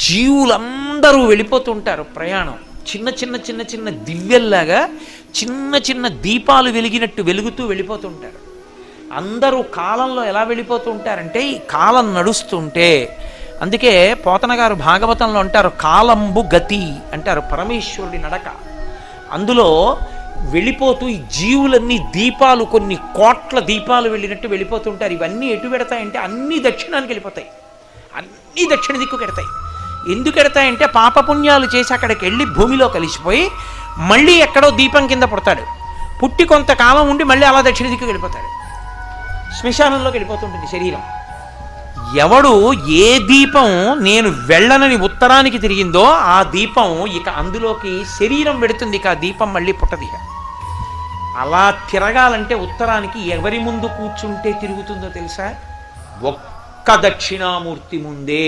జీవులందరూ వెళ్ళిపోతుంటారు ప్రయాణం. చిన్న చిన్న చిన్న చిన్న దివ్యల్లాగా చిన్న చిన్న దీపాలు వెలిగినట్టు వెలుగుతూ వెళ్ళిపోతుంటారు. అందరూ కాలంలో ఎలా వెళ్ళిపోతుంటారంటే ఈ కాలం నడుస్తుంటే, అందుకే పోతన గారు భాగవతంలో అంటారు కాలంబు గతి అంటారు, పరమేశ్వరుడి నడక. అందులో వెళ్ళిపోతూ ఈ జీవులన్నీ దీపాలు, కొన్ని కోట్ల దీపాలు వెళ్ళినట్టు వెళ్ళిపోతుంటారు. ఇవన్నీ ఎటు పెడతాయంటే అన్నీ దక్షిణానికి వెళ్ళిపోతాయి, అన్నీ దక్షిణ దిక్కు పెడతాయి. ఎందుకు పెడతాయంటే పాపపుణ్యాలు చేసి అక్కడికి వెళ్ళి భూమిలో కలిసిపోయి మళ్ళీ ఎక్కడో దీపం కింద పుడతాడు, పుట్టి కొంతకాలం ఉండి మళ్ళీ అలా దక్షిణ దిక్కు వెళ్ళిపోతాడు, శ్మశానంలోకి వెళ్ళిపోతుంటుంది శరీరం. ఎవడు ఏ దీపం నేను వెళ్ళనని ఉత్తరానికి తిరిగిందో ఆ దీపం ఇక అందులోకి శరీరం పెడుతుంది, ఇక ఆ దీపం మళ్ళీ పుట్టది. అలా తిరగాలంటే ఉత్తరానికి ఎవరి ముందు కూర్చుంటే తిరుగుతుందో తెలుసా? ఒక్క దక్షిణామూర్తి ముందే.